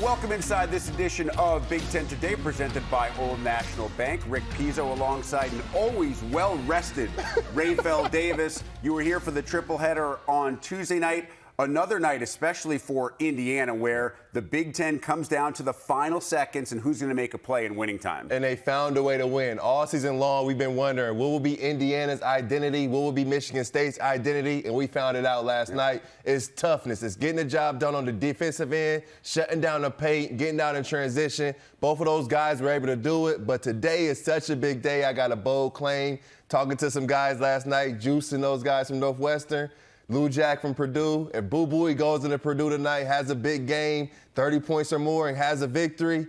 Welcome inside this edition of Big Ten Today, presented by Old National Bank. Rick Pizzo alongside an always well-rested Rafael Davis. You were here for the triple header on Tuesday night. Another night, especially for Indiana, where the Big Ten comes down to the final seconds and who's going to make a play in winning time. And they found a way to win. All season long, we've been wondering, what will be Indiana's identity? What will be Michigan State's identity? And we found it out last night. It's toughness. It's getting the job done on the defensive end, shutting down the paint, getting out in transition. Both of those guys were able to do it. But today is such a big day. I got a bold claim. Talking to some guys last night, juicing those guys from Northwestern. Lou Jack from Purdue. If Boo Booey goes into Purdue tonight, has a big game, 30 points or more, and has a victory,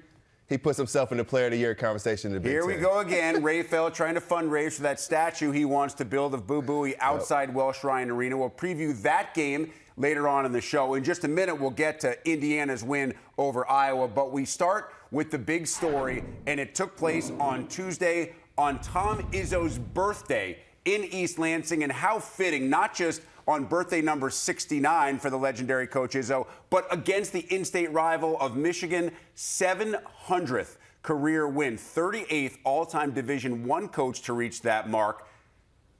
he puts himself in the Player of the Year conversation in the Big Ten. Here we go again. Rafael trying to fundraise for that statue he wants to build of Boo Booey outside Welsh Ryan Arena. We'll preview that game later on in the show. In just a minute, we'll get to Indiana's win over Iowa. But we start with the big story, and it took place on Tuesday on Tom Izzo's birthday in East Lansing. And how fitting, not just on birthday number 69 for the legendary Coach Izzo, but against the in-state rival of Michigan, 700th career win, 38th all-time Division I coach to reach that mark.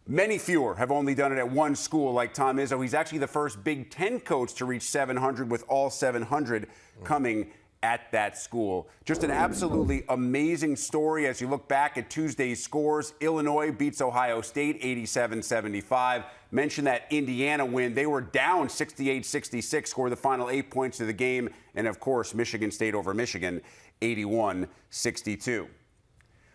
Many fewer have only done it at one school like Tom Izzo. He's actually the first Big Ten coach to reach 700, with all 700 coming at that school. Just an absolutely amazing story as you look back at Tuesday's scores. Illinois beats Ohio State 87-75. Mention that Indiana win. They were down 68-66, scored the final 8 points of the game. And, of course, Michigan State over Michigan, 81-62.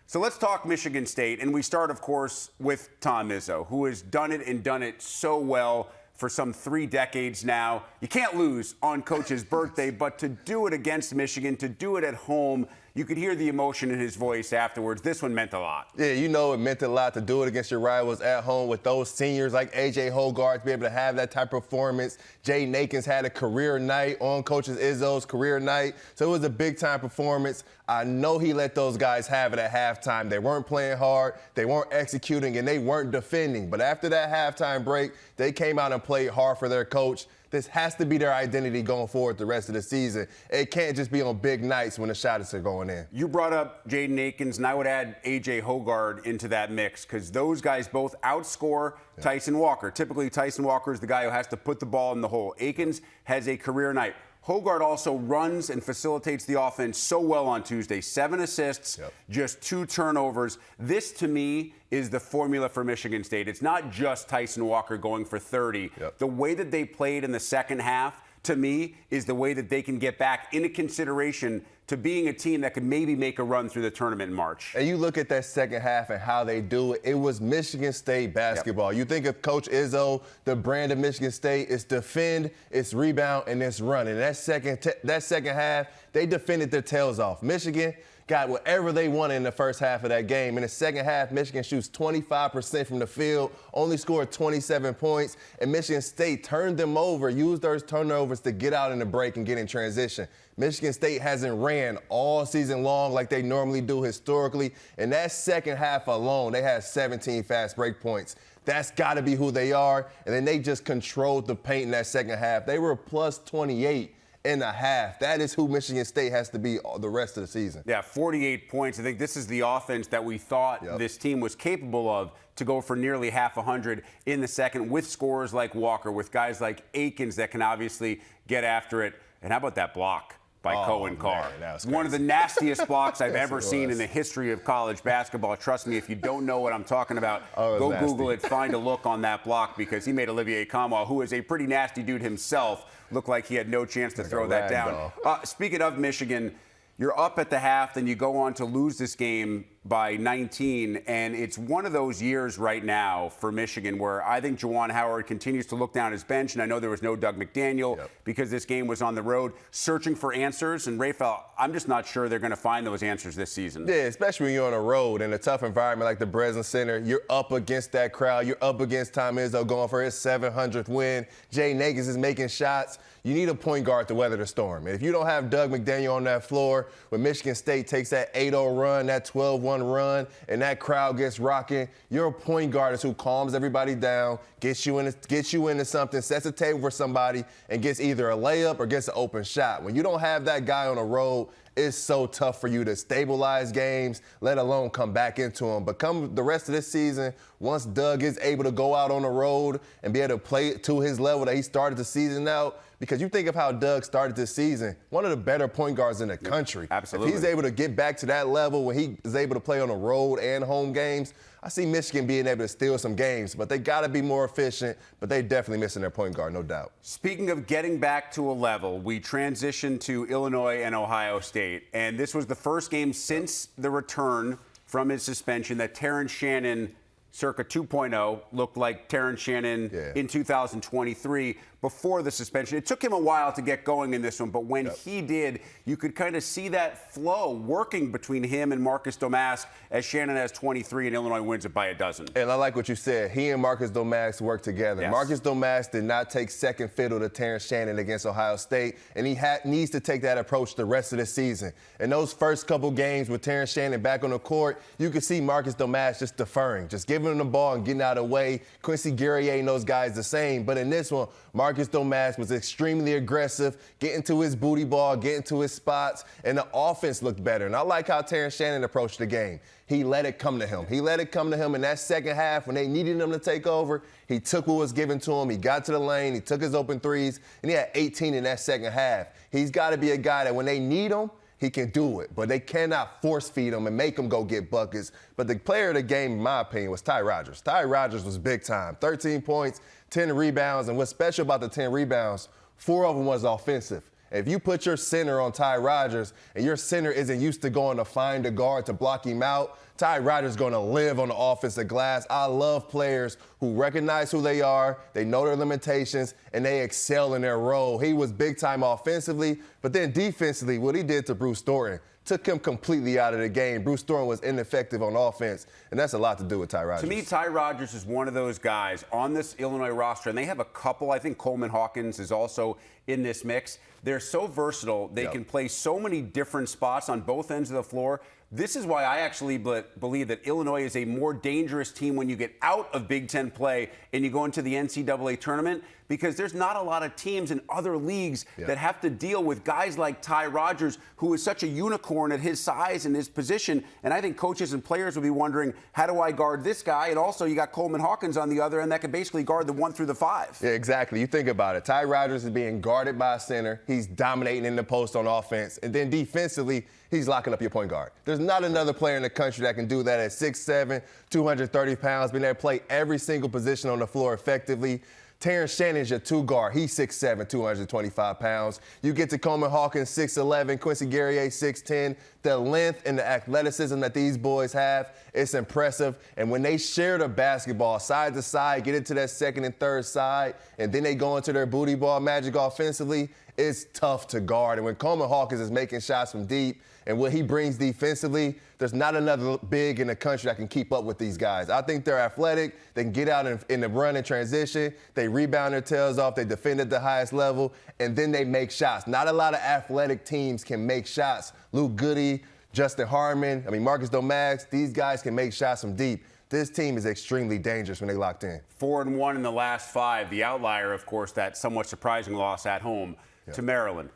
So let's talk Michigan State. And we start, of course, with Tom Izzo, who has done it and done it so well for some 3 decades now. You can't lose on Coach's birthday, but to do it against Michigan, to do it at home, you could hear the emotion in his voice afterwards. This one meant a lot. Yeah, you know it meant a lot to do it against your rivals at home with those seniors like A.J. Hogarth, to be able to have that type of performance. Jay Nakins had a career night on Coach Izzo's career night, so it was a big-time performance. I know he let those guys have it at halftime. They weren't playing hard, they weren't executing, and they weren't defending. But after that halftime break, they came out and played hard for their coach. This has to be their identity going forward the rest of the season. It can't just be on big nights when the shots are going in. You brought up Jaden Akins, and I would add A.J. Hogarth into that mix, because those guys both outscore Tyson Walker. Typically, Tyson Walker is the guy who has to put the ball in the hole. Akins has a career night. Hogarth also runs and facilitates the offense so well on Tuesday. 7 assists, just 2 turnovers. This, to me, is the formula for Michigan State. It's not just Tyson Walker going for 30. The way that they played in the second half, to me, is the way that they can get back into consideration to being a team that could maybe make a run through the tournament in March. And you look at that second half and how they do it, it was Michigan State basketball. You think of Coach Izzo, the brand of Michigan State, it's defend, it's rebound, and it's run. And that second half, they defended their tails off. Michigan got whatever they wanted in the first half of that game. In the second half, Michigan shoots 25% from the field, only scored 27 points, and Michigan State turned them over, used those turnovers to get out in the break and get in transition. Michigan State hasn't ran all season long like they normally do historically. In that second half alone, they had 17 fast break points. That's got to be who they are. And then they just controlled the paint in that second half. They were plus 28 in a half. That is who Michigan State has to be the rest of the season. Yeah, 48 points. I think this is the offense that we thought this team was capable of, to go for nearly half 100 in the second, with scorers like Walker, with guys like Akins that can obviously get after it. And how about that block by Cohen Carr? One of the nastiest blocks I've ever seen in the history of college basketball. Trust me, if you don't know what I'm talking about, go Google it, find a look on that block, because he made Olivier Kamwa, who is a pretty nasty dude himself, look like he had no chance to throw that down. Speaking of Michigan, you're up at the half, then you go on to lose this game by 19, and it's one of those years right now for Michigan where I think Juwan Howard continues to look down his bench, and I know there was no Doug McDaniel because this game was on the road, searching for answers. And Rafael, I'm just not sure they're going to find those answers this season. Yeah, especially when you're on the road in a tough environment like the Breslin Center. You're up against that crowd. You're up against Tom Izzo going for his 700th win. Jay Nakins is making shots. You need a point guard to weather the storm. And if you don't have Doug McDaniel on that floor, when Michigan State takes that 8-0 run, that 12-1 on run and that crowd gets rocking, your point guard is who calms everybody down, gets you into something, sets a table for somebody, and gets either a layup or gets an open shot. When you don't have that guy on the road, it's so tough for you to stabilize games, let alone come back into them. But come the rest of this season, once Doug is able to go out on the road and be able to play to his level that he started the season out, because you think of how Doug started this season, one of the better point guards in the country. Absolutely. If he's able to get back to that level when he is able to play on the road and home games, I see Michigan being able to steal some games, but they got to be more efficient, but they definitely missing their point guard, no doubt. Speaking of getting back to a level, we transitioned to Illinois and Ohio State, and this was the first game since the return from his suspension that Terrence Shannon, circa 2.0, looked like Terrence Shannon in 2023 before the suspension. It took him a while to get going in this one, but when he did, you could kind of see that flow working between him and Marcus Domask as Shannon has 23 and Illinois wins it by a dozen. And I like what you said. He and Marcus Domask work together. Yes. Marcus Domask did not take second fiddle to Terrence Shannon against Ohio State, and he needs to take that approach the rest of the season. In those first couple games with Terrence Shannon back on the court, you could see Marcus Domask just deferring, just giving him the ball and getting out of the way. Quincy Guerrier and those guys the same. But in this one, Marcus Domask was extremely aggressive, getting to his booty ball, getting to his spots, and the offense looked better. And I like how Terrence Shannon approached the game. He let it come to him. He let it come to him in that second half when they needed him to take over. He took what was given to him. He got to the lane. He took his open threes, and he had 18 in that second half. He's got to be a guy that when they need him, he can do it. But they cannot force feed him and make him go get buckets. But the player of the game, in my opinion, was Ty Rodgers. Ty Rodgers was big time. 13 points, 10 rebounds. And what's special about the 10 rebounds, 4 of them was offensive. If you put your center on Ty Rodgers and your center isn't used to going to find a guard to block him out, Ty Rodgers is going to live on the offensive glass. I love players who recognize who they are, they know their limitations, and they excel in their role. He was big time offensively, but then defensively, what he did to Bruce Thornton took him completely out of the game. Bruce Thornton was ineffective on offense, and that's a lot to do with Ty Rodgers. To me, Ty Rodgers is one of those guys on this Illinois roster, and they have a couple. I think Coleman Hawkins is also in this mix. They're so versatile. They can play so many different spots on both ends of the floor. This is why I actually believe that Illinois is a more dangerous team when you get out of Big Ten play and you go into the NCAA tournament, because there's not a lot of teams in other leagues that have to deal with guys like Ty Rodgers, who is such a unicorn at his size and his position. And I think coaches and players will be wondering, how do I guard this guy? And also, you got Coleman Hawkins on the other end that can basically guard the 1 through the 5. Yeah, exactly. You think about it. Ty Rodgers is being guarded by a center. He's dominating in the post on offense. And then defensively, he's locking up your point guard. There's not another player in the country that can do that at 6'7", 230 pounds, being able to play every single position on the floor effectively. Terrence Shannon's your 2 guard. He's 6'7", 225 pounds. You get to Coleman Hawkins, 6'11", Quincy Guerrier, 6'10". The length and the athleticism that these boys have, it's impressive. And when they share the basketball side to side, get into that second and third side, and then they go into their booty ball magic offensively, it's tough to guard. And when Coleman Hawkins is making shots from deep and what he brings defensively, there's not another big in the country that can keep up with these guys. I think they're athletic. They can get out in the run and transition. They rebound their tails off. They defend at the highest level, and then they make shots. Not a lot of athletic teams can make shots. Luke Goody, Justin Harmon, Marcus Domask, these guys can make shots from deep. This team is extremely dangerous when they locked in. 4-1 in the last 5. The outlier, of course, that somewhat surprising loss at home to Maryland.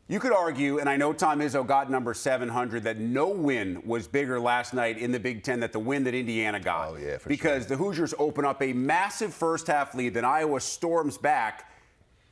You could argue, and I know Tom Izzo got number 700, that no win was bigger last night in the Big Ten than the win that Indiana got. Oh, yeah, for because sure. The Hoosiers open up a massive first-half lead, then Iowa storms back.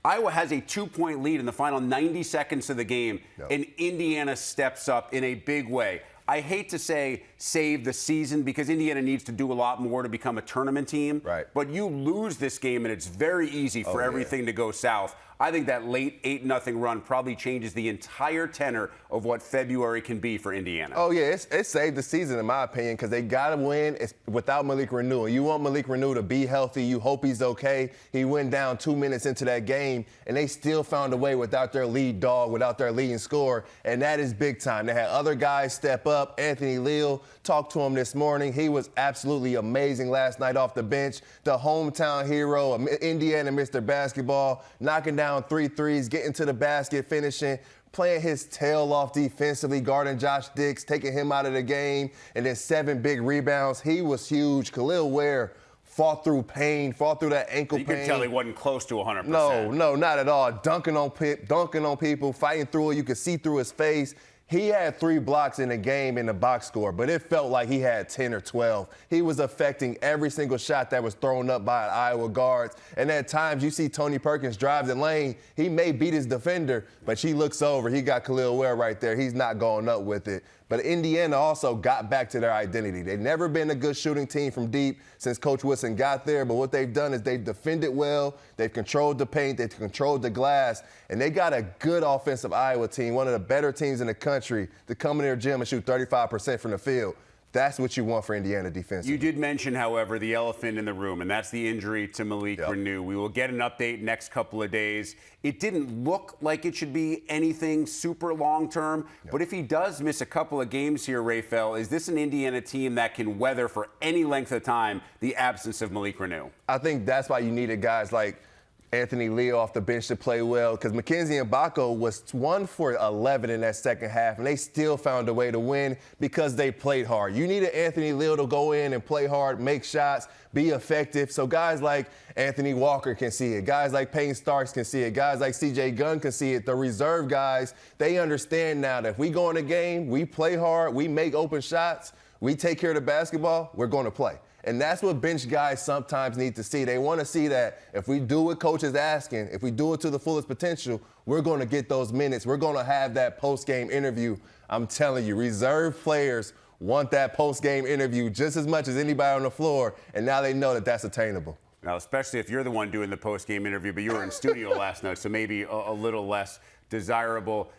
Iowa has a 2-point lead in the final 90 seconds of the game, and Indiana steps up in a big way. I hate to say save the season because Indiana needs to do a lot more to become a tournament team. Right. But you lose this game, and it's very easy for everything to go south. I think that late 8-0 run probably changes the entire tenor of what February can be for Indiana. Oh, yeah, it saved the season, in my opinion, because they got to win without Malik Reneau. You want Malik Reneau to be healthy. You hope he's okay. He went down 2 minutes into that game, and they still found a way without their lead dog, without their leading scorer, and that is big time. They had other guys step up. Anthony Leal, talked to him this morning. He was absolutely amazing last night off the bench. The hometown hero, Indiana Mr. Basketball, knocking down 3 threes, getting to the basket, finishing. playing his tail off defensively, guarding Josh Dix, taking him out of the game, and then 7 big rebounds. He was huge. Khalil Ware fought through pain, fought through that ankle pain. You could tell he wasn't close to 100%. No, not at all. Dunking on people, fighting through it. You could see through his face. He had 3 blocks in the game in the box score, but it felt like he had 10 or 12. He was affecting every single shot that was thrown up by Iowa guards. And at times you see Tony Perkins drive the lane. He may beat his defender, but she looks over. He got Khalil Ware right there. He's not going up with it. But Indiana also got back to their identity. They've never been a good shooting team from deep since Coach Woodson got there, but what they've done is they've defended well, they've controlled the paint, they've controlled the glass, and they got a good offensive Iowa team, one of the better teams in the country, to come in their gym and shoot 35% from the field. That's what you want for Indiana defensively. You did mention, however, the elephant in the room, and that's the injury to Malik Renew. We will get an update next couple of days. It didn't look like it should be anything super long-term, but if he does miss a couple of games here, Rafael, is this an Indiana team that can weather for any length of time the absence of Malik Renew? I think that's why you needed guys like Anthony Lee off the bench to play well, because Mackenzie Mbako was 1 for 11 in that second half, and they still found a way to win because they played hard. You needed Anthony Lee to go in and play hard, make shots, be effective, so guys like Anthony Walker can see it. Guys like Payne Starks can see it. Guys like C.J. Gunn can see it. The reserve guys, they understand now that if we go in a game, we play hard, we make open shots, we take care of the basketball, we're going to play. And that's what bench guys sometimes need to see. They want to see that if we do what coach is asking, if we do it to the fullest potential, we're going to get those minutes. We're going to have that post-game interview. I'm telling you, reserve players want that post-game interview just as much as anybody on the floor, and now they know that that's attainable. Now, especially if you're the one doing the post-game interview, but you were in studio last night, so maybe a little less desirable.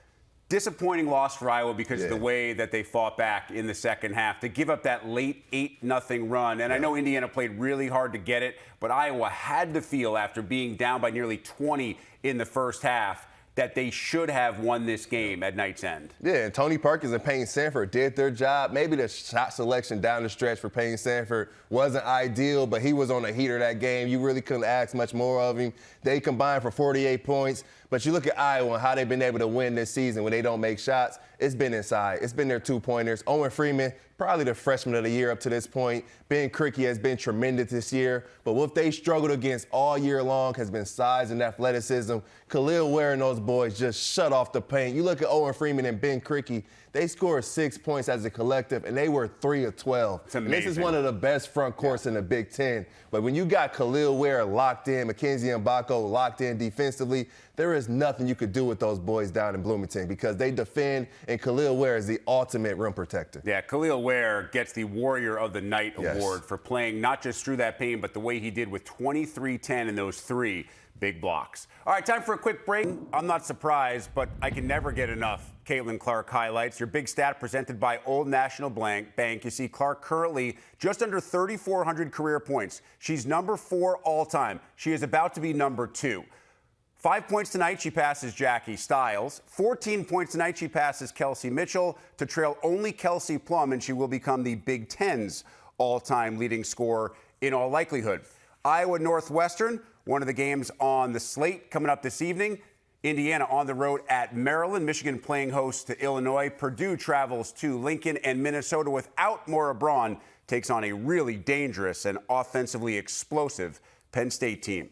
Disappointing loss for Iowa because of the way that they fought back in the second half to give up that late 8-0 run. And I know Indiana played really hard to get it, but Iowa had to feel after being down by nearly 20 in the first half that they should have won this game at night's end. Yeah, and Tony Perkins and Payne Sanford did their job. Maybe the shot selection down the stretch for Payne Sanford wasn't ideal, but he was on the heater that game. You really couldn't ask much more of him. They combined for 48 points. But you look at Iowa and how they've been able to win this season when they don't make shots. It's been inside. It's been their 2-pointers. Owen Freeman, probably the freshman of the year up to this point. Ben Krikke has been tremendous this year. But what they struggled against all year long has been size and athleticism. Khalil Ware and those boys just shut off the paint. You look at Owen Freeman and Ben Krikke, they scored 6 points as a collective, and they were 3 of 12. It's amazing. And this is one of the best front courts in the Big Ten. But when you got Khalil Ware locked in, Mackenzie Mbako locked in defensively, there is nothing you could do with those boys down in Bloomington because they defend, and Khalil Ware is the ultimate rim protector. Yeah, Khalil Ware gets the Warrior of the Night award for playing not just through that pain, but the way he did with 23-10 in those 3 big blocks. All right, time for a quick break. I'm not surprised, but I can never get enough Caitlin Clark highlights. Your big stat presented by Old National Bank. You see Clark currently just under 3,400 career points. She's number 4 all-time. She is about to be number 2. 5 points tonight, she passes Jackie Stiles. 14 points tonight, she passes Kelsey Mitchell to trail only Kelsey Plum, and she will become the Big Ten's all-time leading scorer in all likelihood. Iowa Northwestern, one of the games on the slate coming up this evening. Indiana on the road at Maryland. Michigan playing host to Illinois. Purdue travels to Lincoln, and Minnesota without Maura Braun takes on a really dangerous and offensively explosive Penn State team.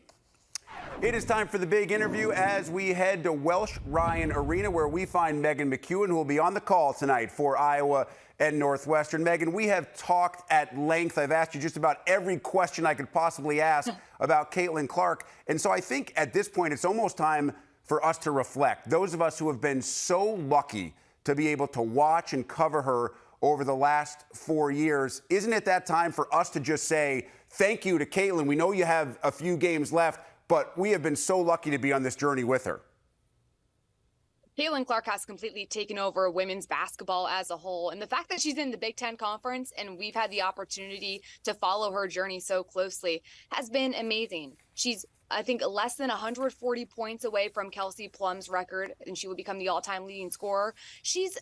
It is time for the big interview as we head to Welsh Ryan Arena, where we find Megan McEwen, who will be on the call tonight for Iowa and Northwestern. Megan, we have talked at length. I've asked you just about every question I could possibly ask about Caitlin Clark. And so I think at this point, it's almost time for us to reflect. Those of us who have been so lucky to be able to watch and cover her over the last 4 years, isn't it that time for us to just say thank you to Caitlin? We know you have a few games left, but we have been so lucky to be on this journey with her. Caitlin Clark has completely taken over women's basketball as a whole. And the fact that she's in the Big Ten Conference and we've had the opportunity to follow her journey so closely has been amazing. She's, I think, less than 140 points away from Kelsey Plum's record, and she will become the all-time leading scorer. She's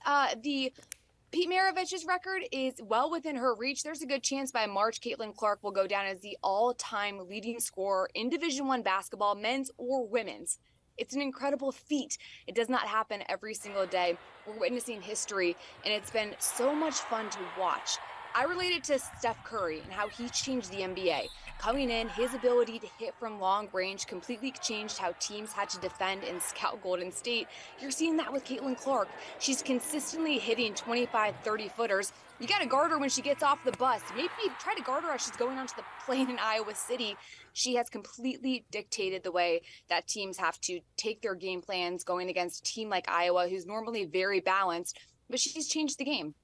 Pete Maravich's record is well within her reach. There's a good chance by March, Caitlin Clark will go down as the all-time leading scorer in Division I basketball, men's or women's. It's an incredible feat. It does not happen every single day. We're witnessing history, and it's been so much fun to watch. I related to Steph Curry and how he changed the NBA. Coming in, his ability to hit from long range completely changed how teams had to defend and scout Golden State. You're seeing that with Caitlin Clark. She's consistently hitting 25, 30 footers. You got to guard her when she gets off the bus. Maybe try to guard her as she's going onto the plane in Iowa City. She has completely dictated the way that teams have to take their game plans going against a team like Iowa, who's normally very balanced, but she's changed the game.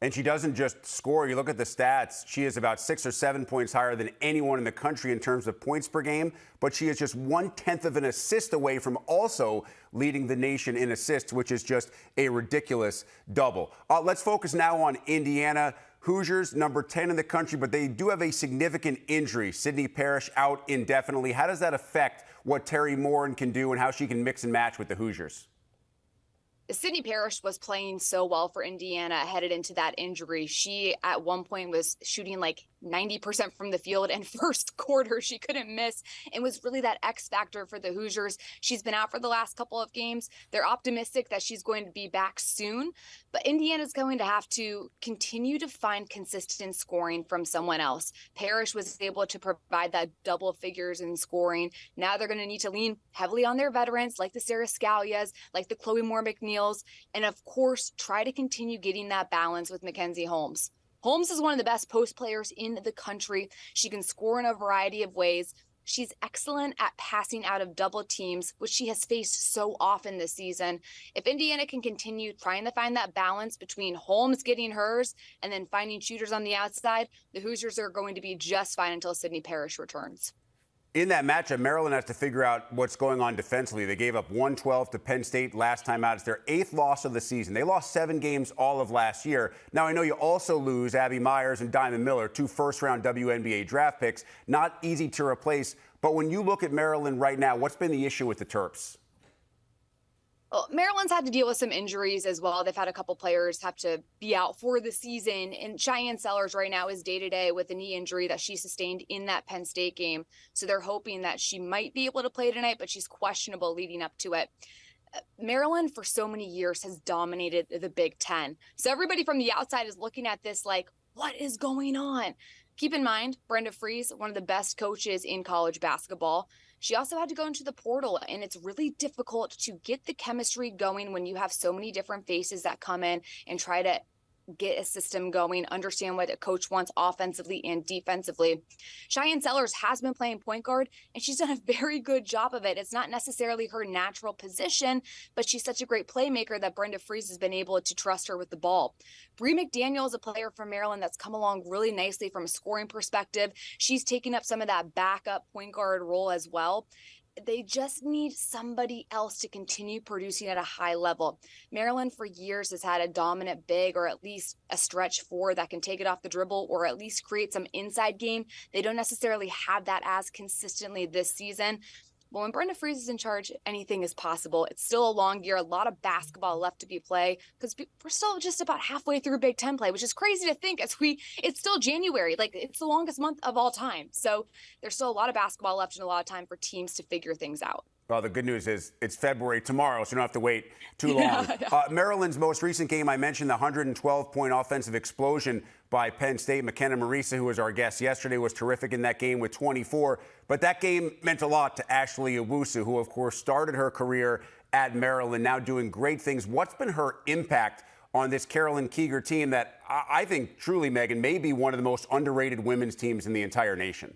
And she doesn't just score. You look at the stats, she is about 6 or 7 points higher than anyone in the country in terms of points per game, but she is just 1/10 of an assist away from also leading the nation in assists, which is just a ridiculous double. Let's focus now on Indiana. Hoosiers, number 10 in the country, but they do have a significant injury. Sydney Parrish out indefinitely. How does that affect what Terry Morin can do and how she can mix and match with the Hoosiers? Sydney Parrish was playing so well for Indiana headed into that injury. She at one point was shooting like 90% from the field, and first quarter she couldn't miss and was really that X factor for the Hoosiers. She's been out for the last couple of games. They're optimistic that she's going to be back soon, but Indiana's going to have to continue to find consistent scoring from someone else. Parrish was able to provide that double figures in scoring. Now they're going to need to lean heavily on their veterans like the Sarah Scalias, like the Chloe Moore McNeils, and of course, try to continue getting that balance with Mackenzie Holmes. Holmes is one of the best post players in the country. She can score in a variety of ways. She's excellent at passing out of double teams, which she has faced so often this season. If Indiana can continue trying to find that balance between Holmes getting hers and then finding shooters on the outside, the Hoosiers are going to be just fine until Sydney Parrish returns. In that matchup, Maryland has to figure out what's going on defensively. They gave up 112 to Penn State last time out. It's their 8th loss of the season. They lost 7 games all of last year. Now, I know you also lose Abby Myers and Diamond Miller, 2 first-round WNBA draft picks. Not easy to replace. But when you look at Maryland right now, what's been the issue with the Terps? Well, Maryland's had to deal with some injuries as well. They've had a couple players have to be out for the season. And Cheyenne Sellers right now is day-to-day with a knee injury that she sustained in that Penn State game. So they're hoping that she might be able to play tonight, but she's questionable leading up to it. Maryland for so many years has dominated the Big Ten. So everybody from the outside is looking at this like, what is going on? Keep in mind, Brenda Frese, one of the best coaches in college basketball. She also had to go into the portal, and it's really difficult to get the chemistry going when you have so many different faces that come in and try to get a system going, understand what a coach wants offensively and defensively. Cheyenne Sellers has been playing point guard, and she's done a very good job of it. It's not necessarily her natural position, but she's such a great playmaker that Brenda Frese has been able to trust her with the ball. Bree McDaniel is a player from Maryland that's come along really nicely from a scoring perspective. She's taken up some of that backup point guard role as well. They just need somebody else to continue producing at a high level. Maryland for years has had a dominant big or at least a stretch four that can take it off the dribble or at least create some inside game. They don't necessarily have that as consistently this season. Well, when Brenda Frese is in charge, anything is possible. It's still a long year, a lot of basketball left to be played because we're still just about halfway through Big Ten play, which is crazy to think it's still January. Like, it's the longest month of all time. So there's still a lot of basketball left and a lot of time for teams to figure things out. Well, the good news is it's February tomorrow, so you don't have to wait too long. Maryland's most recent game, I mentioned the 112-point offensive explosion by Penn State. McKenna Marisa, who was our guest yesterday, was terrific in that game with 24. But that game meant a lot to Ashley Owusu, who, of course, started her career at Maryland, now doing great things. What's been her impact on this Carolyn Keeger team that I think truly, Megan, may be one of the most underrated women's teams in the entire nation?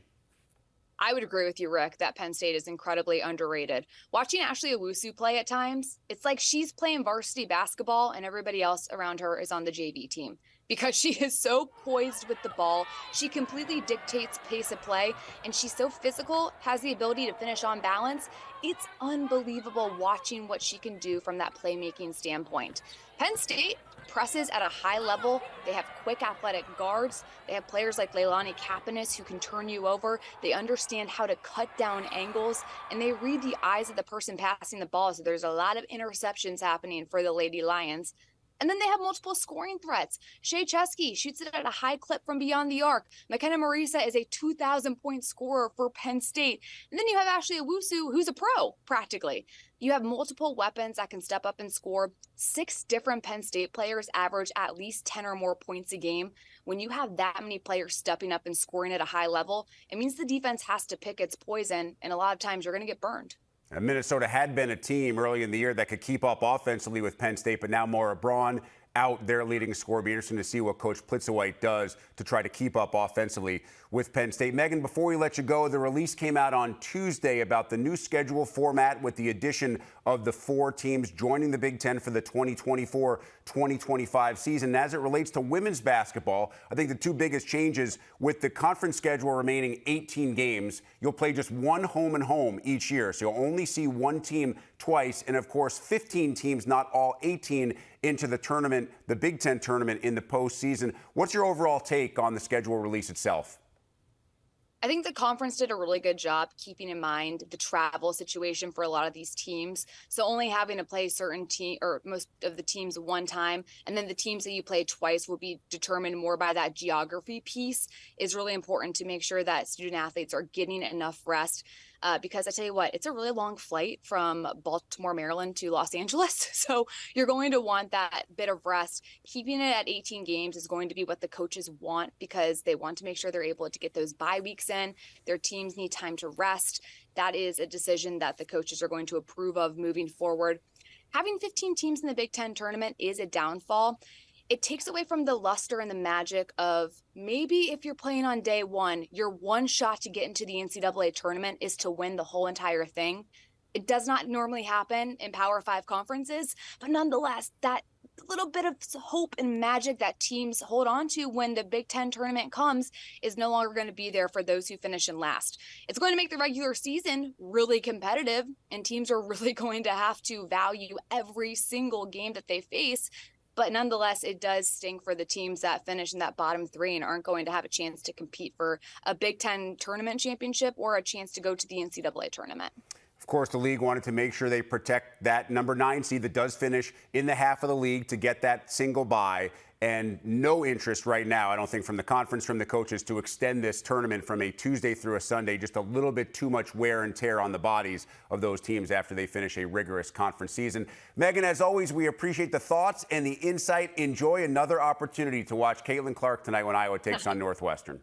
I would agree with you, Rick, that Penn State is incredibly underrated. Watching Ashley Owusu play at times, it's like she's playing varsity basketball and everybody else around her is on the JV team because she is so poised with the ball. She completely dictates pace of play, and she's so physical, has the ability to finish on balance. It's unbelievable watching what she can do from that playmaking standpoint. Penn State presses at a high level. They have quick athletic guards. They have players like Leilani Kapanis who can turn you over. They understand how to cut down angles, and they read the eyes of the person passing the ball. So there's a lot of interceptions happening for the Lady Lions. And then they have multiple scoring threats. Shea Chesky shoots it at a high clip from beyond the arc. McKenna Marisa is a 2,000-point scorer for Penn State. And then you have Ashley Owusu, who's a pro, practically. You have multiple weapons that can step up and score. 6 different Penn State players average at least 10 or more points a game. When you have that many players stepping up and scoring at a high level, it means the defense has to pick its poison, and a lot of times you're going to get burned. Minnesota had been a team early in the year that could keep up offensively with Penn State, but now Maura Braun out, their leading scorer. Be interesting to see what Coach Plitzowite does to try to keep up offensively with Penn State. Megan, before we let you go, the release came out on Tuesday about the new schedule format with the addition of the 4 teams joining the Big Ten for the 2024-2025 season. And as it relates to women's basketball, I think the 2 biggest changes with the conference schedule remaining 18 games, you'll play just 1 home and home each year. So you'll only see 1 team twice. And of course, 15 teams, not all 18, into the tournament, the Big Ten tournament in the postseason. What's your overall take on the schedule release itself? I think the conference did a really good job keeping in mind the travel situation for a lot of these teams. So only having to play certain team or most of the teams one time, and then the teams that you play twice will be determined more by that geography piece, is really important to make sure that student athletes are getting enough rest. Because I tell you what, it's a really long flight from Baltimore, Maryland to Los Angeles. So you're going to want that bit of rest. Keeping it at 18 games is going to be what the coaches want, because they want to make sure they're able to get those bye weeks in. Their teams need time to rest. That is a decision that the coaches are going to approve of moving forward. Having 15 teams in the Big Ten tournament is a downfall. It takes away from the luster and the magic of maybe if you're playing on day one, your one shot to get into the NCAA tournament is to win the whole entire thing. It does not normally happen in Power 5 conferences, but nonetheless, that little bit of hope and magic that teams hold on to when the Big Ten tournament comes is no longer going to be there for those who finish in last. It's going to make the regular season really competitive, and teams are really going to have to value every single game that they face. But nonetheless, it does stink for the teams that finish in that bottom 3 and aren't going to have a chance to compete for a Big Ten tournament championship or a chance to go to the NCAA tournament. Of course, the league wanted to make sure they protect that number 9 seed that does finish in the half of the league to get that single bye. And no interest right now, I don't think, from the conference, from the coaches, to extend this tournament from a Tuesday through a Sunday. Just a little bit too much wear and tear on the bodies of those teams after they finish a rigorous conference season. Megan, as always, we appreciate the thoughts and the insight. Enjoy another opportunity to watch Caitlin Clark tonight when Iowa takes on Northwestern.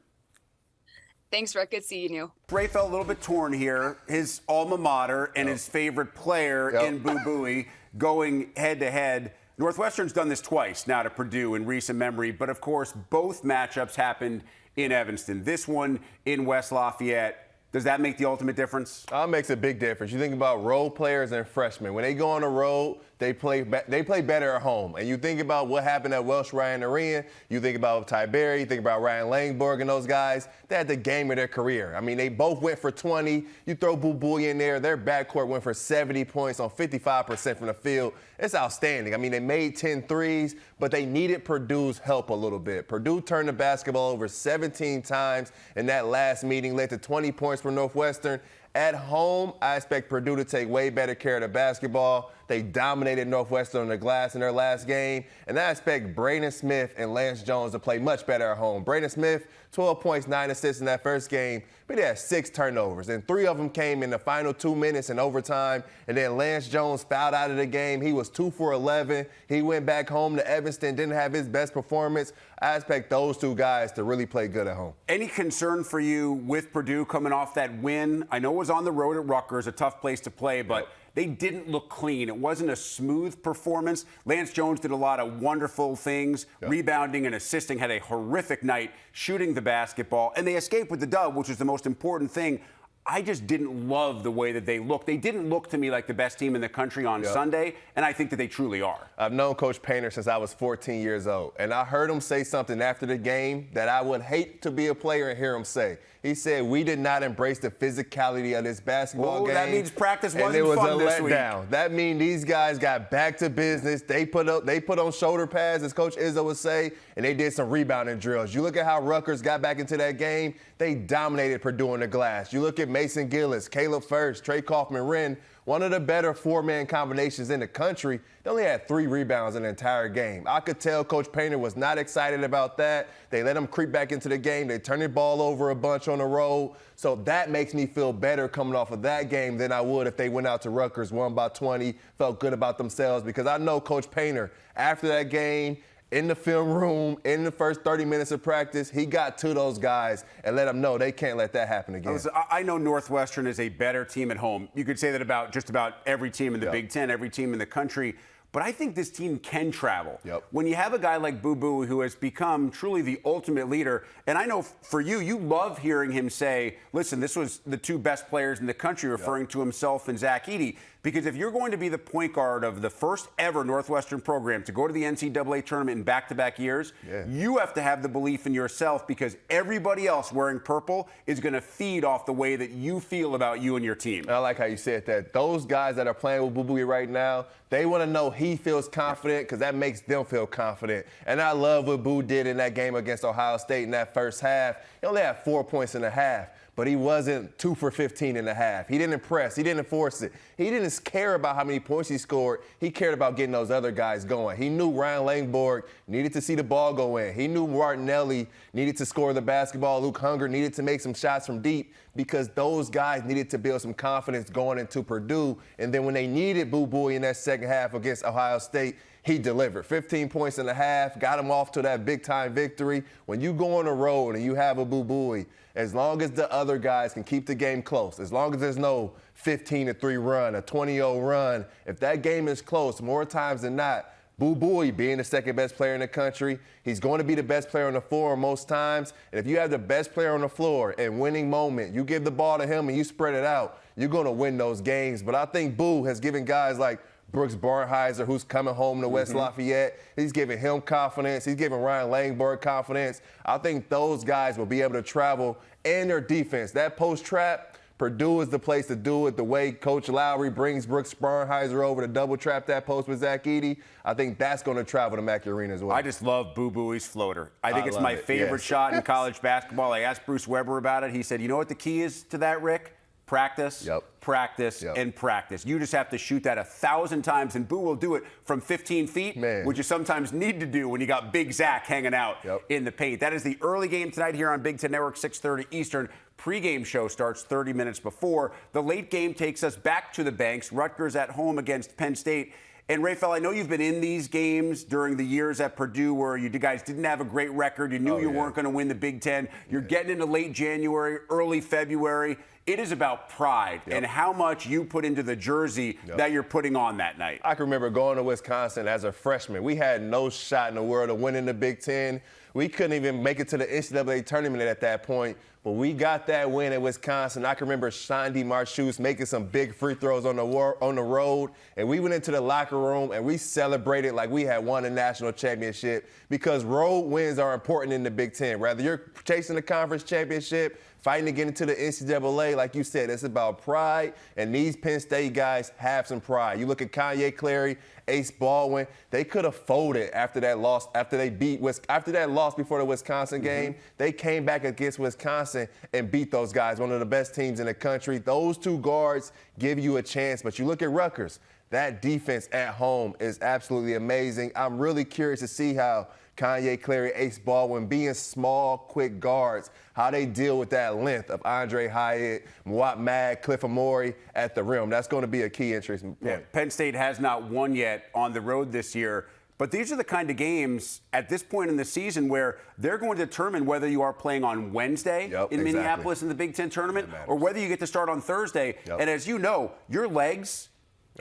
Thanks, Rick. Good seeing you. Ray felt a little bit torn here. His alma mater and his favorite player in Boo Buie going head-to-head. Northwestern's done this twice now to Purdue in recent memory, but of course both matchups happened in Evanston. This one in West Lafayette. Does that make the ultimate difference? It makes a big difference. You think about role players and freshmen. When they go on the road, they play better at home. And you think about what happened at Welsh Ryan Arena. You think about Ty Berry. You think about Ryan Langborg and those guys. They had the game of their career. I mean, they both went for 20. You throw Boo Buie in there. Their backcourt went for 70 points on 55% from the field. It's outstanding. I mean, they made 10 threes, but they needed Purdue's help a little bit. Purdue turned the basketball over 17 times in that last meeting, led to 20 points for Northwestern. At home, I expect Purdue to take way better care of the basketball. They dominated Northwestern on the glass in their last game. And I expect Braden Smith and Lance Jones to play much better at home. Braden Smith, 12 points, 9 assists in that first game, but he had 6 turnovers. And 3 of them came in the final 2 minutes in overtime. And then Lance Jones fouled out of the game. He was 2 for 11. He went back home to Evanston, didn't have his best performance. I expect those 2 guys to really play good at home. Any concern for you with Purdue coming off that win? I know it was on the road at Rutgers, a tough place to play, but they didn't look clean. It wasn't a smooth performance. Lance Jones did a lot of wonderful things, rebounding and assisting, had a horrific night shooting the basketball, and they escaped with the dub, which is the most important thing. I just didn't love the way that they looked. They didn't look to me like the best team in the country on Sunday, and I think that they truly are. I've known Coach Painter since I was 14 years old, and I heard him say something after the game that I would hate to be a player and hear him say. He said, we did not embrace the physicality of this basketball game. That means practice wasn't and it was fun a this letdown. week. That means these guys got back to business. They put on shoulder pads, as Coach Izzo would say, and they did some rebounding drills. You look at how Rutgers got back into that game. They dominated Purdue on the glass. You look at Mason Gillis, Caleb First, Trey Kaufman-Wren, one of the better four-man combinations in the country. They only had 3 rebounds in the entire game. I could tell Coach Painter was not excited about that. They let him creep back into the game. They turned the ball over a bunch on the road. So that makes me feel better coming off of that game than I would if they went out to Rutgers, won by 20, felt good about themselves, because I know Coach Painter, after that game, in the film room, in the first 30 minutes of practice, he got to those guys and let them know they can't let that happen again. I know Northwestern is a better team at home. You could say that about just about every team in the Big Ten, every team in the country. But I think this team can travel. When you have a guy like Boo Boo who has become truly the ultimate leader, and I know for you, you love hearing him say, listen, this was the 2 best players in the country, referring to himself and Zach Edey. Because if you're going to be the point guard of the first ever Northwestern program to go to the NCAA tournament in back-to-back years, you have to have the belief in yourself, because everybody else wearing purple is going to feed off the way that you feel about you and your team. I like how you said that. Those guys that are playing with Boo Boo right now, they want to know he feels confident, because that makes them feel confident. And I love what Boo did in that game against Ohio State in that first half. He only had 4 points in the half, but he wasn't 2 for 15 in the half. He didn't press. He didn't force it. He didn't care about how many points he scored. He cared about getting those other guys going. He knew Ryan Langborg needed to see the ball go in. He knew Martinelli needed to score the basketball. Luke Hunger needed to make some shots from deep, because those guys needed to build some confidence going into Purdue. And then when they needed Boo Boo in that second half against Ohio State, he delivered. 15 points in the half, got him off to that big-time victory. When you go on the road and you have a Boo Boo, as long as the other guys can keep the game close, as long as there's no 15-3 run, a 20-0 run, if that game is close, more times than not, Boo Boo, being the second best player in the country, he's going to be the best player on the floor most times. And if you have the best player on the floor in winning moment, you give the ball to him and you spread it out, you're going to win those games. But I think Boo has given guys like Brooks Barnheiser, who's coming home to West Lafayette, he's giving him confidence. He's giving Ryan Langborg confidence. I think those guys will be able to travel, and their defense. That post-trap, Purdue is the place to do it. The way Coach Lowry brings Brooks Barnheiser over to double trap that post with Zach Edey, I think that's going to travel to Mackey Arena as well. I just love Boo Boo's floater. I think it's my favorite shot in college basketball. I asked Bruce Weber about it. He said, you know what the key is to that, Rick? Practice, practice, and practice. You just have to shoot that 1,000 times, and Boo will do it from 15 feet, which you sometimes need to do when you got Big Zach hanging out in the paint. That is the early game tonight here on Big Ten Network, 6:30 Eastern. Pre-game show starts 30 minutes before. The late game takes us back to the banks. Rutgers at home against Penn State. And, Rafael, I know you've been in these games during the years at Purdue where you guys didn't have a great record. You knew you weren't going to win the Big Ten. You're getting into late January, early February. It is about pride and how much you put into the jersey that you're putting on that night. I can remember going to Wisconsin as a freshman. We had no shot in the world of winning the Big Ten. We couldn't even make it to the NCAA tournament at that point. But we got that win at Wisconsin. I can remember Shandy Marchus making some big free throws on the road. And we went into the locker room and we celebrated like we had won a national championship, because road wins are important in the Big Ten. Whether you're chasing the conference championship, fighting to get into the NCAA, like you said, it's about pride. And these Penn State guys have some pride. You look at Kanye Clary, Ace Baldwin, they could have folded after that loss, after that loss before the Wisconsin game. They came back against Wisconsin and beat those guys, one of the best teams in the country. Those 2 guards give you a chance. But you look at Rutgers, that defense at home is absolutely amazing. I'm really curious to see how Kanye Clary, Ace Baldwin, being small, quick guards, how they deal with that length of Andre Hyatt, Mwat Mag, Cliff Amore at the rim. That's going to be a key interest point. Yeah, Penn State has not won yet on the road this year. But these are the kind of games at this point in the season where they're going to determine whether you are playing on Wednesday in Minneapolis in the Big Ten tournament or whether you get to start on Thursday. And as you know, your legs,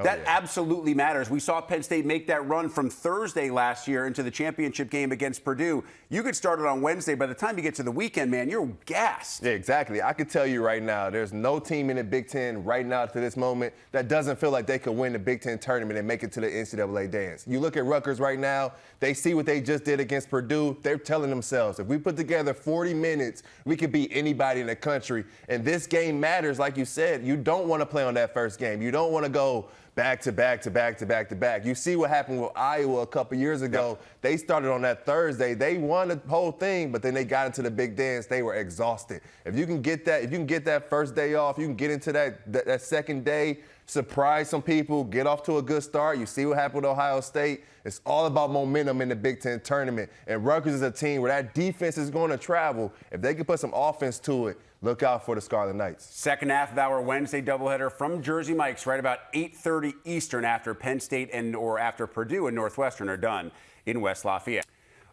that absolutely matters. We saw Penn State make that run from Thursday last year into the championship game against Purdue. You could start it on Wednesday. By the time you get to the weekend, man, you're gassed. Yeah, exactly. I can tell you right now, there's no team in the Big Ten right now to this moment that doesn't feel like they could win the Big Ten tournament and make it to the NCAA dance. You look at Rutgers right now, they see what they just did against Purdue. They're telling themselves, if we put together 40 minutes, we could beat anybody in the country. And this game matters, like you said. You don't want to play on that first game. You don't want to go back to back to back to back to back. You see what happened with Iowa a couple years ago. Yep. They started on that Thursday. They won the whole thing, but then they got into the big dance. They were exhausted. If you can get that first day off, you can get into that second day, surprise some people, get off to a good start. You see what happened with Ohio State. It's all about momentum in the Big Ten tournament. And Rutgers is a team where that defense is going to travel. If they can put some offense to it, look out for the Scarlet Knights. Second half of our Wednesday doubleheader from Jersey Mike's right about 8:30 Eastern after Penn State or after Purdue and Northwestern are done in West Lafayette.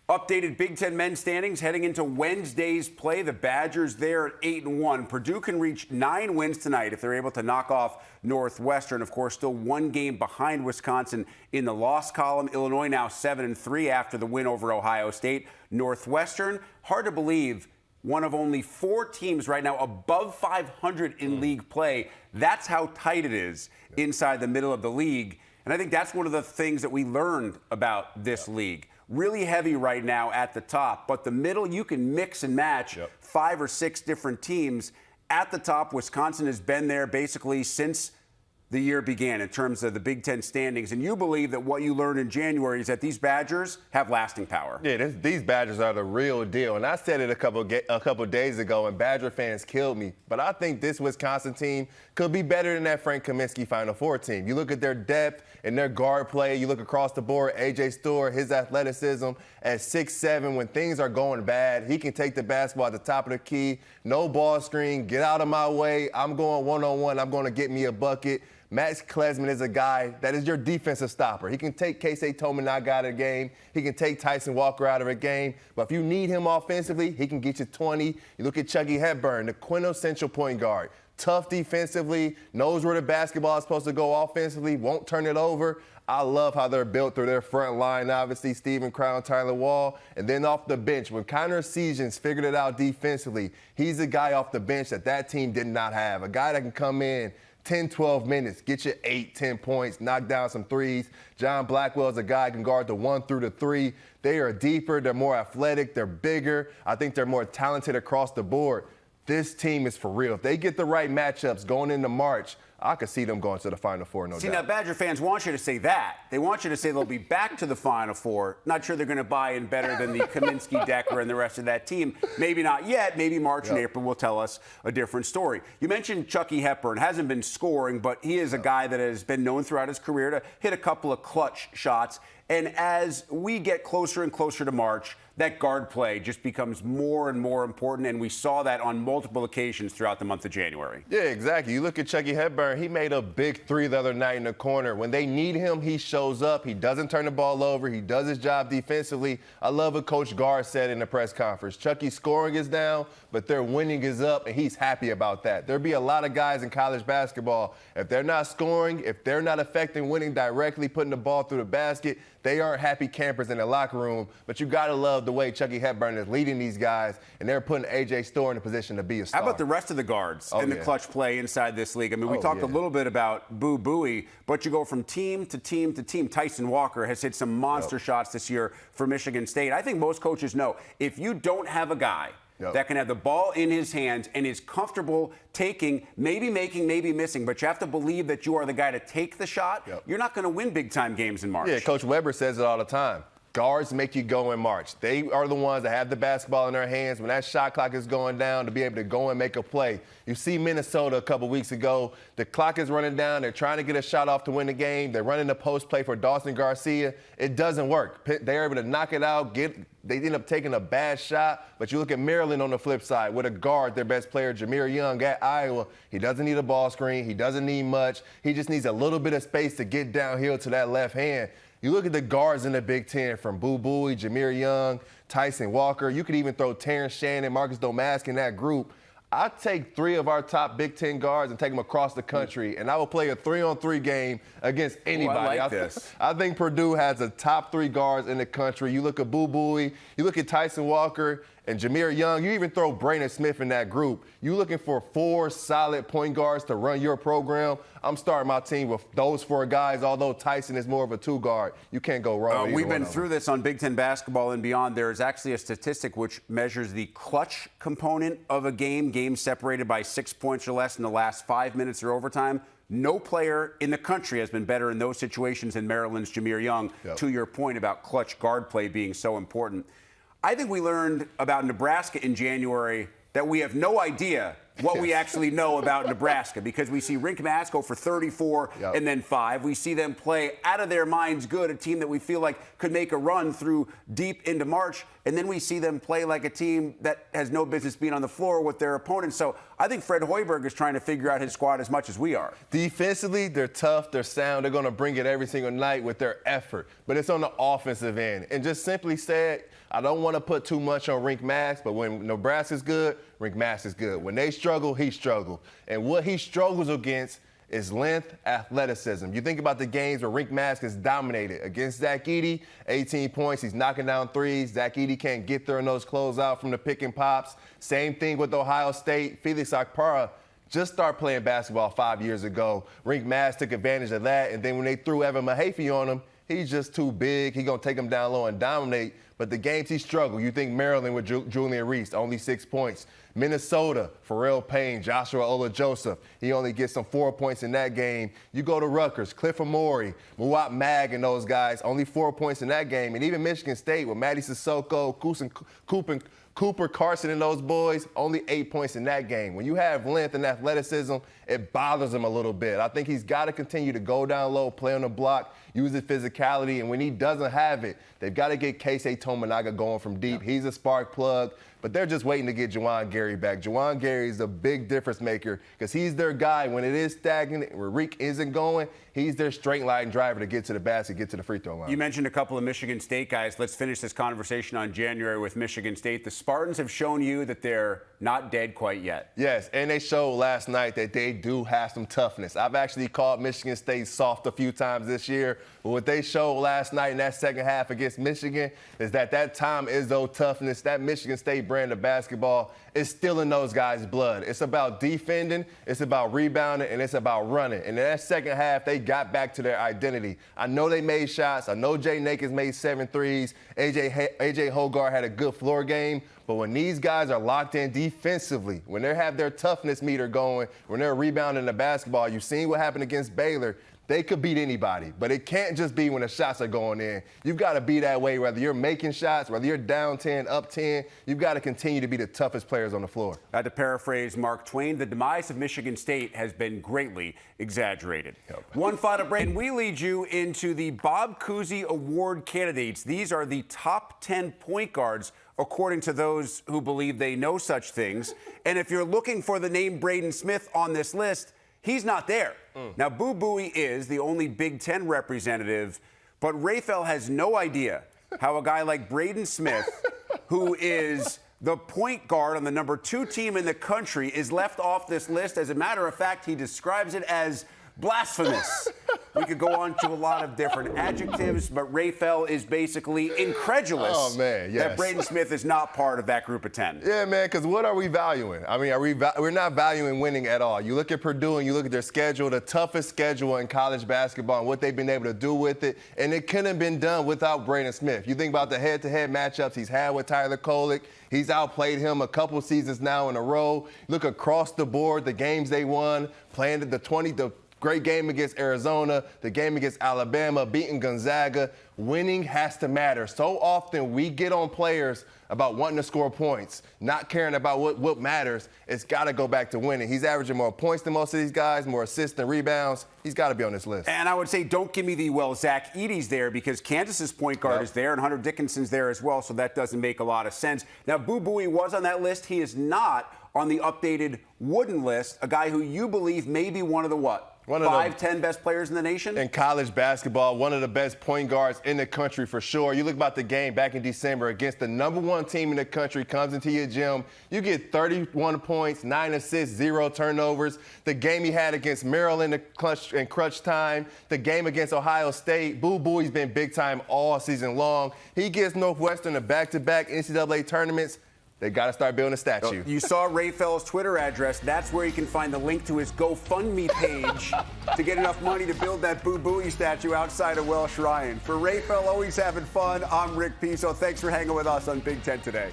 Updated Big Ten men's standings heading into Wednesday's play. The Badgers there at 8-1. Purdue can reach 9 wins tonight if they're able to knock off Northwestern. Of course, still one game behind Wisconsin in the loss column. Illinois now 7-3 after the win over Ohio State. Northwestern, hard to believe, one of only 4 teams right now above 500 in league play. That's how tight it is inside the middle of the league. And I think that's one of the things that we learned about this league. Really heavy right now at the top, but the middle, you can mix and match 5 or 6 different teams. At the top, Wisconsin has been there basically since the year began in terms of the Big Ten standings. And you believe that what you learned in January is that these Badgers have lasting power. Yeah, these Badgers are the real deal. And I said it a couple days ago, and Badger fans killed me. But I think this Wisconsin team could be better than that Frank Kaminsky Final Four team. You look at their depth and their guard play. You look across the board, A.J. Stewart, his athleticism at 6'7", when things are going bad, he can take the basketball at the top of the key, no ball screen, get out of my way. I'm going one-on-one. I'm going to get me a bucket. Max Klesman is a guy that is your defensive stopper. He can take Keisei Tominaga out of the game. He can take Tyson Walker out of a game. But if you need him offensively, he can get you 20. You look at Chucky Hepburn, the quintessential point guard. Tough defensively, knows where the basketball is supposed to go offensively, won't turn it over. I love how they're built through their front line, obviously, Stephen Crown, Tyler Wall. And then off the bench, when Connor Seasons figured it out defensively, he's a guy off the bench that team did not have. A guy that can come in 10, 12 minutes, get you 8, 10 points, knock down some threes. John Blackwell is a guy who can guard the 1 through the 3. They are deeper, they're more athletic, they're bigger. I think they're more talented across the board. This team is for real. If they get the right matchups going into March, I could see them going to the Final Four, no doubt. See, now Badger fans want you to say that. They want you to say they'll be back to the Final Four. Not sure they're going to buy in better than the Kaminsky, Decker, and the rest of that team. Maybe not yet. Maybe March and April will tell us a different story. You mentioned Chucky Hepburn. Hasn't been scoring, but he is a guy that has been known throughout his career to hit a couple of clutch shots. And as we get closer and closer to March, that guard play just becomes more and more important, and we saw that on multiple occasions throughout the month of January. Yeah, exactly. You look at Chucky Hepburn, he made a big 3 the other night in the corner. When they need him, he shows up. He doesn't turn the ball over. He does his job defensively. I love what Coach Garr said in the press conference. Chucky's scoring is down, but their winning is up, and he's happy about that. There'll be a lot of guys in college basketball, if they're not scoring, if they're not affecting winning directly, putting the ball through the basket, they aren't happy campers in the locker room. But you got to love the way Chucky Hepburn is leading these guys, and they're putting A.J. Stewart in a position to be a star. How about the rest of the guards in the clutch play inside this league? I mean, we talked a little bit about Boo Buie, but you go from team to team to team. Tyson Walker has hit some monster shots this year for Michigan State. I think most coaches know if you don't have a guy that can have the ball in his hands and is comfortable taking, maybe making, maybe missing, but you have to believe that you are the guy to take the shot. You're not going to win big-time games in March. Yeah, Coach Weber says it all the time. Guards make you go in March. They are the ones that have the basketball in their hands when that shot clock is going down to be able to go and make a play. You see Minnesota a couple weeks ago. The clock is running down. They're trying to get a shot off to win the game. They're running the post play for Dawson Garcia. It doesn't work. They're able to knock it out. They end up taking a bad shot. But you look at Maryland on the flip side with a guard, their best player, Jameer Young at Iowa. He doesn't need a ball screen. He doesn't need much. He just needs a little bit of space to get downhill to that left hand. You look at the guards in the Big Ten from Boo Buie, Jameer Young, Tyson Walker. You could even throw Terrence Shannon, Marcus Domask in that group. I'd take 3 of our top Big Ten guards and take them across the country, and I will play a 3-on-3 game against anybody. I like this. I think Purdue has the top 3 guards in the country. You look at Boo Buie, you look at Tyson Walker and Jameer Young. You even throw Braden Smith in that group. You're looking for 4 solid point guards to run your program. I'm starting my team with those 4 guys, although Tyson is more of a 2-guard. You can't go wrong with We've been through this on Big Ten basketball and beyond. There is actually a statistic which measures the clutch component of a game separated by 6 points or less in the last 5 minutes or overtime. No player in the country has been better in those situations than Maryland's Jameer Young, to your point about clutch guard play being so important. I think we learned about Nebraska in January that we have no idea what we actually know about Nebraska, because we see Rink Mass go for 34 and then 5. We see them play out of their minds good, a team that we feel like could make a run through deep into March, and then we see them play like a team that has no business being on the floor with their opponents. So I think Fred Hoiberg is trying to figure out his squad as much as we are. Defensively, they're tough, they're sound, they're going to bring it every single night with their effort, but it's on the offensive end. And just simply said, I don't want to put too much on Rink Mass, but when Nebraska's good, Rink Mass is good. When they struggle, he struggles. And what he struggles against is length, athleticism. You think about the games where Rink Mask is dominated. Against Zach Edey, 18 points, he's knocking down threes. Zach Edey can't get there in those closeout from the pick and pops. Same thing with Ohio State. Felix Akpara just started playing basketball 5 years ago. Rink Mask took advantage of that, and then when they threw Evan Mahaffey on him, he's just too big. He's going to take him down low and dominate. But the games he struggled, you think Maryland with Julian Reese, only 6 points. Minnesota, Pharrell Payne, Joshua Ola-Joseph, he only gets some 4 points in that game. You go to Rutgers, Cliff Amori, Muwap Mag and those guys, only 4 points in that game. And even Michigan State with Matty Sissoko, Cooper Carson and those boys, only 8 points in that game. When you have length and athleticism, it bothers him a little bit. I think he's got to continue to go down low, play on the block, use his physicality, and when he doesn't have it, they've got to get Keisei Tominaga going from deep. He's a spark plug, but they're just waiting to get Juwan Gary back. Juwan Gary is a big difference maker because he's their guy when it is stagnant, where Reek isn't going. He's their straight line driver to get to the basket, get to the free throw line. You mentioned a couple of Michigan State guys. Let's finish this conversation on January with Michigan State. The Spartans have shown you that they're not dead quite yet. Yes, and they showed last night that they do have some toughness. I've actually called Michigan State soft a few times this year, but what they showed last night in that second half against Michigan is that Tom Izzo toughness, that Michigan State brand of basketball is still in those guys' blood. It's about defending, it's about rebounding, and it's about running. And in that second half, they got back to their identity. I know they made shots. I know Jay Nakins made 7 threes. AJ Hogarth had a good floor game. But when these guys are locked in defensively, when they have their toughness meter going, when they're rebounding the basketball, you've seen what happened against Baylor. They could beat anybody, but it can't just be when the shots are going in. You've got to be that way, whether you're making shots, whether you're down 10, up 10. You've got to continue to be the toughest players on the floor. To paraphrase Mark Twain, the demise of Michigan State has been greatly exaggerated. One final break, and we lead you into the Bob Cousy Award candidates. These are the top 10 point guards according to those who believe they know such things. And if you're looking for the name Braden Smith on this list, he's not there. Now, Boo Buie is the only Big Ten representative, but Raphael has no idea how a guy like Braden Smith, who is the point guard on the number 2 team in the country, is left off this list. As a matter of fact, he describes it as blasphemous. We could go on to a lot of different adjectives, but Raphael is basically incredulous that Braden Smith is not part of that group of 10. Yeah, man, because what are we valuing? I mean, we're not valuing winning at all. You look at Purdue and you look at their schedule, the toughest schedule in college basketball, and what they've been able to do with it, and it couldn't have been done without Braden Smith. You think about the head-to-head matchups he's had with Tyler Kolek. He's outplayed him a couple seasons now in a row. Look across the board, the games they won, playing the great game against Arizona, the game against Alabama, beating Gonzaga. Winning has to matter. So often we get on players about wanting to score points, not caring about what matters. It's got to go back to winning. He's averaging more points than most of these guys, more assists than rebounds. He's got to be on this list. And I would say don't give me Zach Edey's there, because Kansas's point guard is there and Hunter Dickinson's there as well, so that doesn't make a lot of sense. Now, Boo Buie was on that list. He is not on the updated Wooden list, a guy who you believe may be one of the what? 5-10 best players in the nation? In college basketball, one of the best point guards in the country for sure. You look about the game back in December against the number 1 team in the country, comes into your gym. You get 31 points, 9 assists, 0 turnovers. The game he had against Maryland in crunch time. The game against Ohio State. Boo Buie's been big time all season long. He gives Northwestern a back-to-back NCAA tournaments. They got to start building a statue. You saw Raphael's Twitter address. That's where you can find the link to his GoFundMe page to get enough money to build that Boo Buie statue outside of Welsh Ryan. For Raphael, always having fun, I'm Rick Piso. Thanks for hanging with us on Big Ten Today.